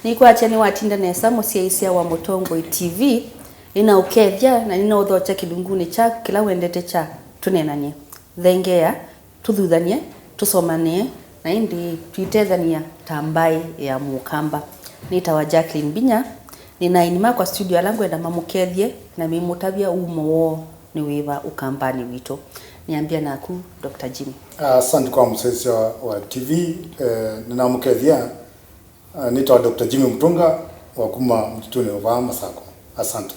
Niko achani watinda nesa musiaisia wa Motongo TV ina ukethia na nina uthocha kidunguni cha kila wendete cha tunenanie thengea tuthuthanie tusomanie na indi tuitethania tambai ya mukamba. Nitawa Jacqueline Binya ninainima kwa studio alangu enda mamukethie na mimutabia umo ni wiva ukambani wito. Niambia naku Dr. Jimmy. Asante kwa msesi wa TV ninamukethia nitawa Dr. Jimmy Mtunga wa kuma mtutuni wa Masako. Asante.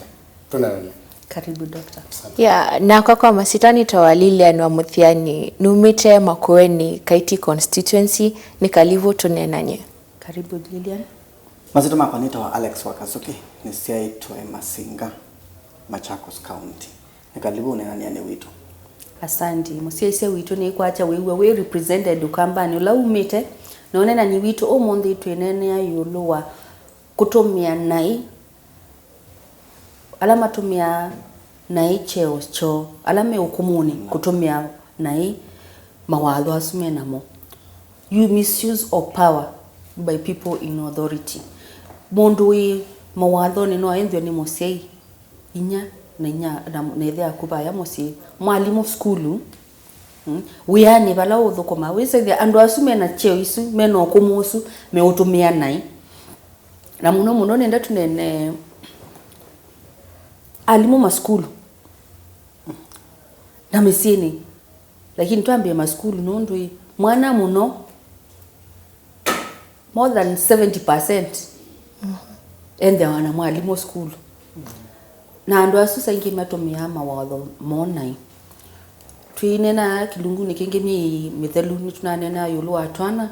Tunenanie. Karibu Dr. Yeah, na kwa masitani tawa Lilian wa Muthiani numite Makueni Kaiti constituency nikalivu tunenanie. Karibu Lilian. Masito makonita wa Alex Wakasuki ni siaitwa Masinga Machakos County. Nikalivu unenanie wito. Asante. Musiaise wito ni kwacha we represented ukambani ula umite naone na ni wito omonde twenene yuluwa kutumia nai alama tumia nai cheo cho alame ukumuni kutumia nai mawalo asume namo. You misuse of power by people in authority. Mondui mawalo ni no endio ni mosei inya na inya na ethia kubaya mosi mwalimu skulu wiani bala uthukuma wise andu asume na cheo isu meno kumusu me utumia nai na muno nenda tunene alimu maskulu na misini lakini tuambie maskulu nondui mwana muno more than 70% ende wana mwalimu skulu na andu asusa ingi matumia mawatho monai twinena kilunguni kingi ni mithelu ni tunanena yulu atwana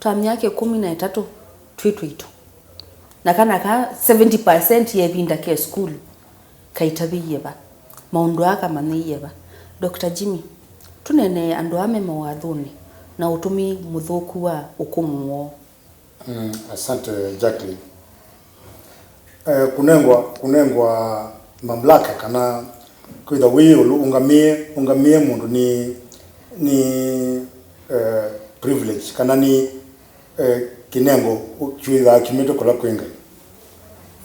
tamu yake 13 twitwito na kana ka 70% yevinda ke school kaitabiyeba maundu aka maniyeba. Dr. Jimmy tunene andu ame mawathoni na utumi muthuku wa ukumu. Asante Jacqueline. Kunengwa mamlaka kana kuitha wiulu ungamie mundu ni privilege kana ni kinengo chuitha kimito kula kwinga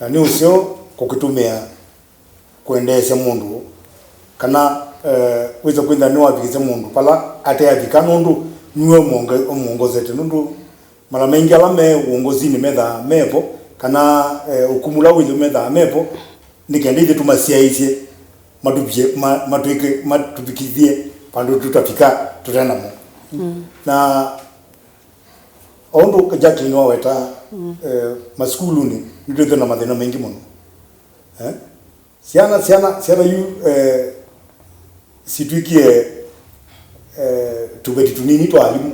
na ni usio kukitumia kuendesha mundu kana wiza kwinda ni wabikize mundu pala ateyavika nundu niwe muongozete nundu mara mengi alame uongozini metha mepo kana ukumula wilu metha mepo nikende tumasiaisie matupikithie pandu tutafika tutanamo. Na ondo Jacqueline waweta maskulu ni ndio na mathina mengi muno. Siana yu situikie tubeti tunini to alimu.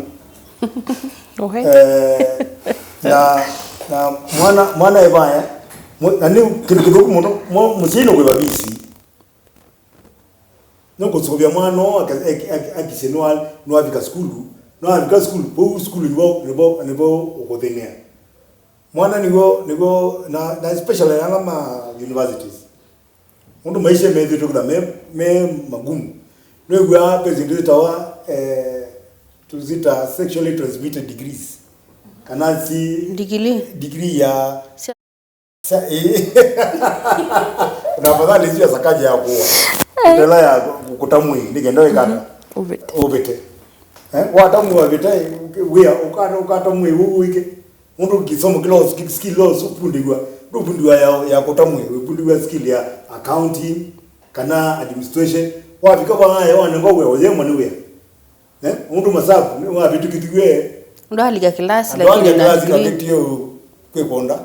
Okay. Na mwana ebaya nani kidogo muno musino kwa babisi noko sobya mwana akisenwa no avika skulu po skulu nibo ukothenia mwana nigo na especially alama universities mundu maisha mezi tukula me magumu nwewa president tawa tuzita sexually transmitted degrees kana si degree ya na badala hizo sakaje ya kuwa ndela ya kutamwi nigenda ikata obete watamu wa vita wea ukatamwi wike mundu kisomo kilos skills upundiwa ya kutamwi upundiwa skill ya accounting kana administration wafika bana wana ngowe oyemo ni wea mundu masabu wa vitu kitwe ndo haliga class lakini na ndio kwekonda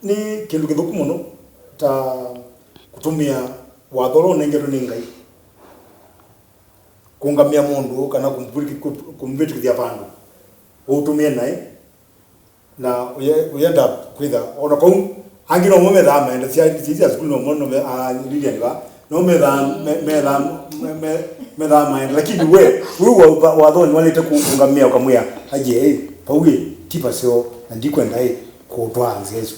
ni kindu kithuku muno ta kutumia wathoro nengero ningai kungamia mundu kana kumbitikithia pandu utumie nai na uyenda kwitha ona kou angino mumetha maenda cia skulu no mono Lilian ba no metha maenda lakini we wathoni walete kungamia ukamwia aje pauye tipa sio ndikwenda kutwanza Yesu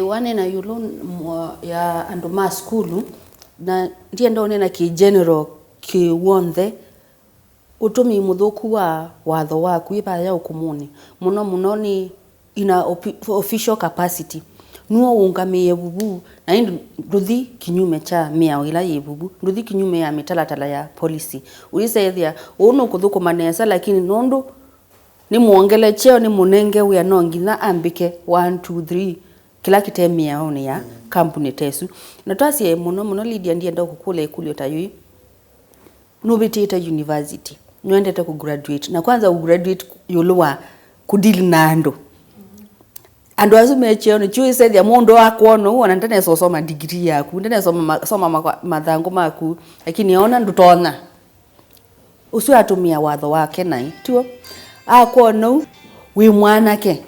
wane na yulo ya andu ma skulu na ndiye ndone na ki general ki wonde utumi muthuku wa watho waku ibaya ukumuni muno ni ina official capacity nuo ungamie bubu na nduthi kinyume cha miao ila yebubu nduthi kinyume ya mitalatala ya policy ulisethia uno kuthuku manesa lakini nondu ni muongele cheo ni munenge uya nongina ambike 1 2 3 kila kitemia oni ya kampuni tesu na twasi muno Lydia ndiye ndo kukula ikulio tayui nubitita university nwendete ku graduate na kwanza graduate yuluwa kudili nando ando azume cheo ni chui sethia mundu wakuono uona ndene soma degree yaku ndene soma mathangu maku lakini ona ndutona usu atumia watho wake nai tuo akono wi mwanake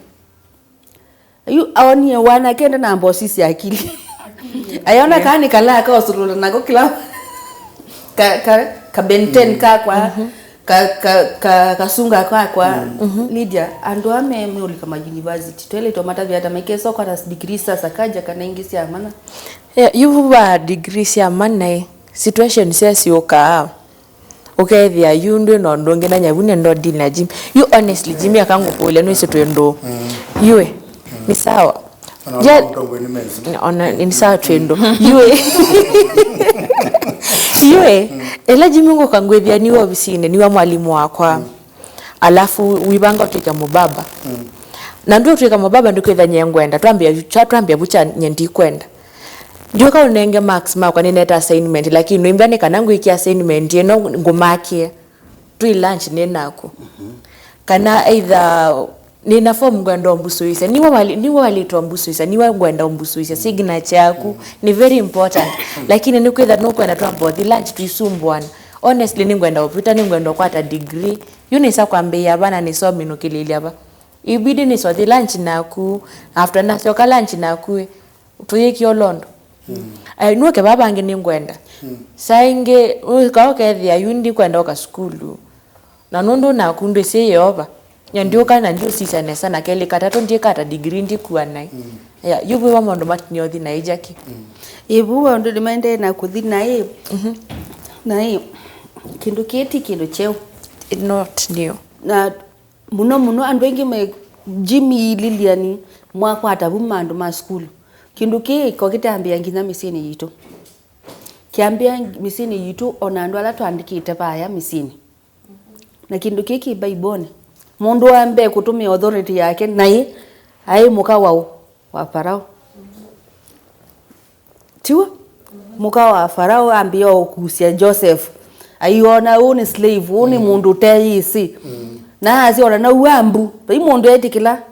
ayu aonie wanake ndana mbosisi akili ayona kani kala ka usulula nako kila ka benten ka kwa kasunga kwa Lydia ando ame kama university tele tomata viata mekeso kwa degree sasa kaja kana ingisia mana yuva degree cia mana situation cia sioka ukethia yundu no ndonge na nyabune ndo deal na gym you honestly gym akangu pole no isitwendo yue ni sawa ona ni sawa twendo yue ela gym ngo kangwethia ni obisine ni wa mwalimu wakwa alafu wibanga tuika mubaba na ndio tuika mubaba ndikwetha nyengwenda twambia bucha nyendi kwenda ndio ka unenge max makwa ni net assignment lakini noimbane kanangu iki assignment yeno ngumakie tu lunch nenako kana either nina form ngwenda ombusuisa niwa walitwa ombusuisa niwa ngwenda ombusuisa signature yaku ni very important lakini ni kwetha no kwenda twambo the lunch tuisumbwana honestly ni ngwenda opita ni ngwenda kwata degree yunisa kwambia bana ni so minukilili aba ibidi ni so the lunch naku after na so ka lunch naku tuyeki olondo nuke babange ni ngwenda sainge ukawokethia yundi kwenda ka skulu na nondo nakundu seyoba nyandio kana ndio sisane sana kele katato ndie kata degree ndi kuwa nai ya yubu wa mondo matinyo thi na ijaki ibu wa ndo dimende na kuthi na na kindu kiti kindu cheo not new na muno andu wengi me Jimmy Liliani mwakwa atabuma andu ma skulu kindu ki ko kitambia nginya misini yitu kiambia misini yitu ona andu ala twandikite baya misini na kindu kiki baibone mundu ambe kutumia authority yake nai ai muka wa farao tiwa muka wa farao ambio kusia Joseph aiona uni slave uni mundu teisi na aziona na uambu bai mundu etikila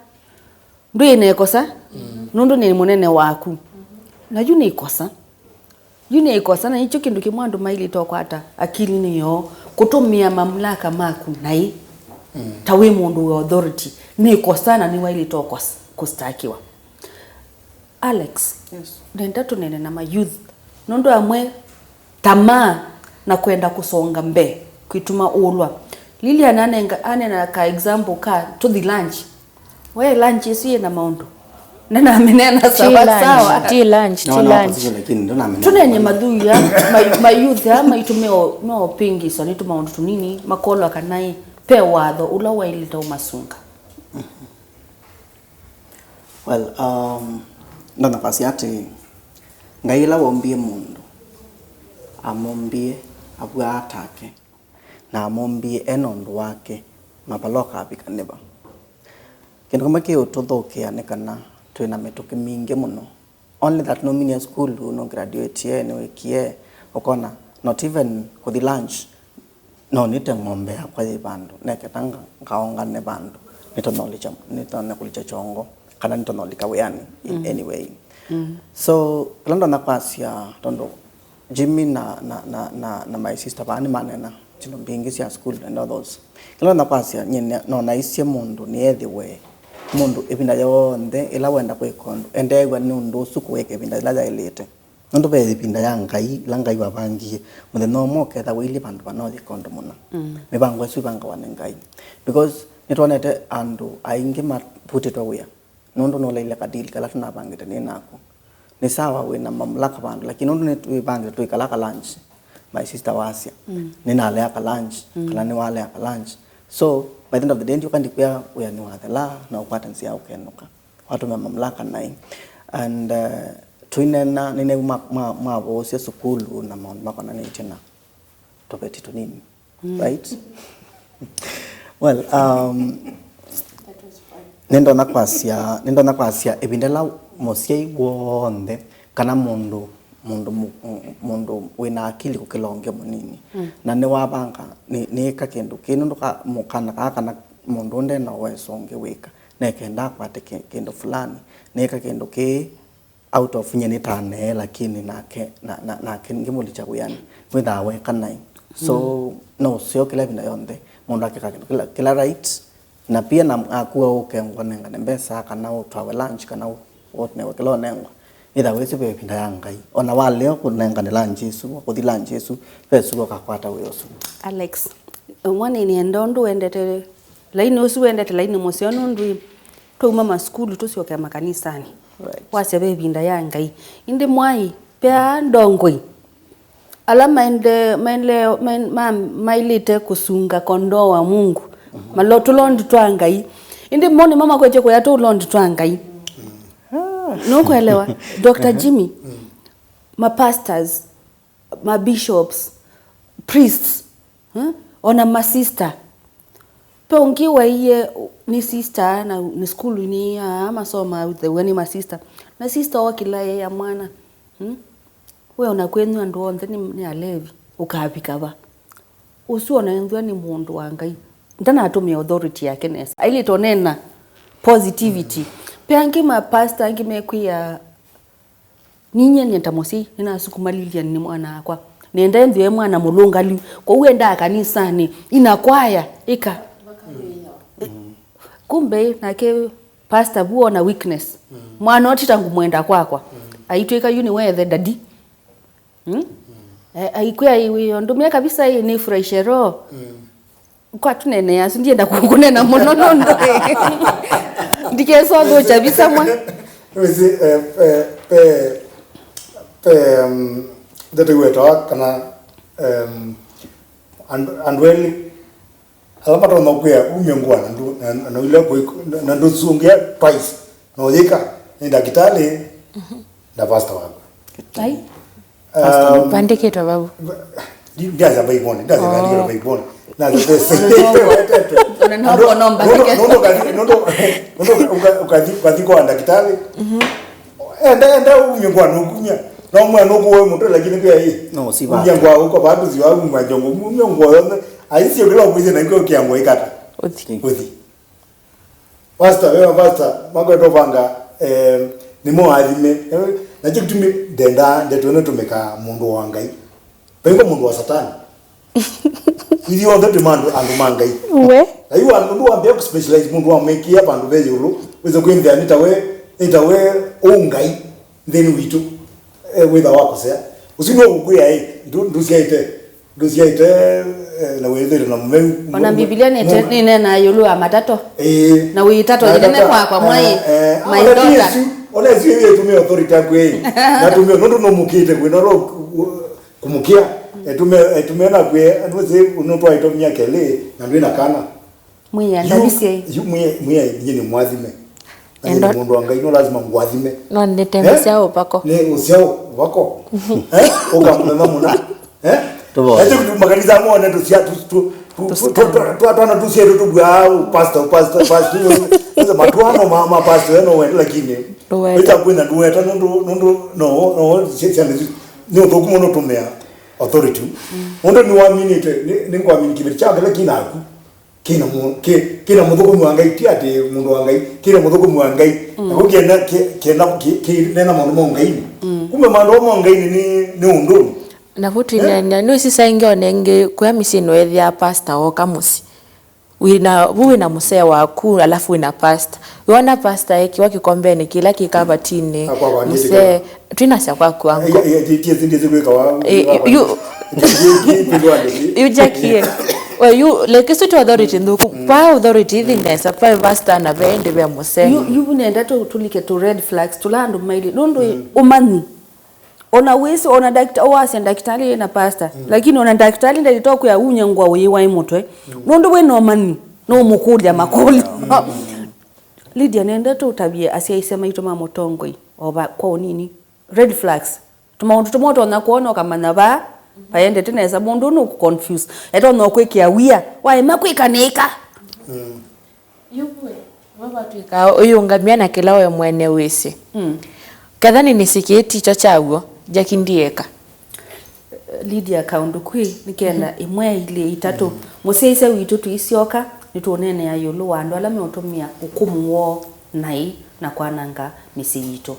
ndu inekosa nundu ni munene waku na yuni ikosa na hicho kindu kimwandu maili tokwata akili niyo kutumia mamlaka maku nai tawe mundu wa authority ni ikosana ni waili tokosa kustakiwa Alex nenda tunene na youth nundu amwe tamaa na kwenda kusonga mbe kuituma ulwa Lilian anena ka example ka to the lunch we lunch isi na maundu nena amenena sawa ti lunch tunenye madhui ya mayouth ama itumeo no pingi so nituma undu tunini makolo akanai pe watho ula wailita umasunga well ndo nafasi ati ngaila wombie mundu amombie abwa atake na amombie enondu wake mabaloka abikaneba kindu kama ke utothokia nekana twina mituki mingi muno only that no mini school no graduate ye no kie okona not even for the lunch no nite ngombe kwa bandu neketanga ngaonga ne bandu nito kulicha chongo kana nito nolika weani in any way so lando napasia tondo Jimmy na my sister bani manena chino mbingi sia school and others lando napasia nyene no naisia mundu ni either mundu ebinda yonde ila wenda kwekondo endegwa nundu sukuweke ebinda ila yailete nundu be ebinda yangai langai wabangie muthe no moke da wili bandu banoli kondo muna mibango esu banga wanengai because nitwanete andu aingi maputitwa wia nundu no leile kadili kala tunabangite ni nako ni sawa we na mamlaka bandu lakini nundu netubangite tuikala lunch my sister wasia nina lea ka lunch kala ni wale ka lunch. So by the end of the day you can declare we are new the la na upata nsia ukenuka watu wa mamlaka nai and tuinena nine ma bosi sukulu na makona ni tena topeti tunini right. Well nendo nakwasia ebindela mosie wonde kana mundu wina akili kukilonge munini na ne wabanga ni ka kendo kinu ka mukana kana mundu nde na wesonge weka na kenda kwate kendo fulani ne ka kendo ke out of nyeni tane lakini na ngimuli cha kuyani witha weka nai. So no sio kila binda yonde mundu akika kila right na pia na akuwa ukengwa nenga nembesa kana utwawe lunch kana otne wakelo nengwa ida wese be pinda yangai ona wale kunenga ne lunch isu kodi lunch isu pesu kakwata weyosu. Alex mwana ni ndondo endete laini usu endete laini mosiono ndu to mama school to sio kama kanisani right. Wase be pinda yangai inde mwai pea ndongoi alama ende mailite kusunga kondo wa Mungu maloto londi twangai indi mone mama kweche ko yato londi twangai no kuelewa. Dr. Jimmy ma pastors ma bishops priests ona ma sister pongiwa iye ni sister na ni school ni ama soma the when ma sister na sister wakila ya mwana wewe unakwenyu ndo onde ni alevi ukapika ba usiona nzwa ni mundu wangai ndana atumia authority yake nesa ili tonena positivity peangi ma pastor angi mekuya ninye nentamosi nina sukumalilia ni mwana akwa nenda ndiye mwana mulungali kwa uenda kanisani inakwaya ika kumbe nake pastor buona weakness mwana otitangu mwenda kwakwa aitweka yuni wethe daddy aikuya iwe ndumia kabisa hii ni fresh ro kwa tunene yasu ndienda kunena mononondo ndike so cha bisa mwa wezi that we talk kana and when alamato nokuya umyongwana ndu ile na ndu sungia twice no yika ni daktari na pastor wako ai pandike to babu ndiaza baibone ndaza ndio baibone na the best na hapo nomba ukadi kwa daktari enda umyongwana ukunya na mwana uko mtu lakini pia hii no si ba umyongwa uko bado ziwa majongo umyongwa aisi bila kuize na ngio kiango ikata uthi pastor wewe pastor magweto vanga ni mo alime na chikutumi denda ndetone tumeka mundu wa ngai pengo mundu wa satani ili onda demand andu mangai we ayu andu wa be specialize mundu wa mekia bandu beyulu wizo kwenda nitawe ungai then witu witha wako sea usino kukuya ndusiaite na wewe na mume ona Biblia ni nena yulu amatato na uitatu ile kwa mwai my daughter ona ziwe tumia authority yako na tumia ndo mukite kwinoro kumukia etume na kwe ndoze unotwa itomia kele na ndina kana mwiya ndabise mwiya nyini mwazime na mundu wangai no lazima ngwathime no ndetembea opako ne usiao wako ukamwema muna ete makanisa mwana tusia tu atwana tusia tu pastor sasa matwano mama pastor no wenda lakini ita kwenda dueta no sisi ni dokumo no tumea authority ndo ni waminite ni kwamini kibiri chake lakini aku kina mudhuku mwangai tiate mundu wangai kina mudhuku mwangai ukenda nena mundu mwangai kumbe mandu mwangai ni undu na vutinanya no sisa inge kwa misino ethia pastor o kamusi wina musea waku alafu wina pastor wona pastor eki wakikombeni kila kikabatini musea twinasya kwa kwangu you jakie well you like so to authority ndo pa authority thinesa pa pastor na vende vya musea you nenda to tulike to red flags tulando maili nondo umani ona wisi ona daktari wasi daktari na pastor lakini ona daktari ndalitoka kuya unyangwa wiwa imutwe nondo we no mani no mukulya makuli Lydia nenda tu tabia asiaisema itoma motongoi oba kwa nini red flags tumaundu tumoto na kuona kama naba paende teneza mundu no confuse eto no kwekia wia wa makwikanika yubwe baba twika oyungamia na kilao ya mwene wese kadhani nisiketi cho chawo jakindieka Lydia kaundu kwi nikenda imwe ile itatu museise witu tuisioka nituonene ayo lo wandu ala meotumia ukumu wo nai na kwananga misi yitu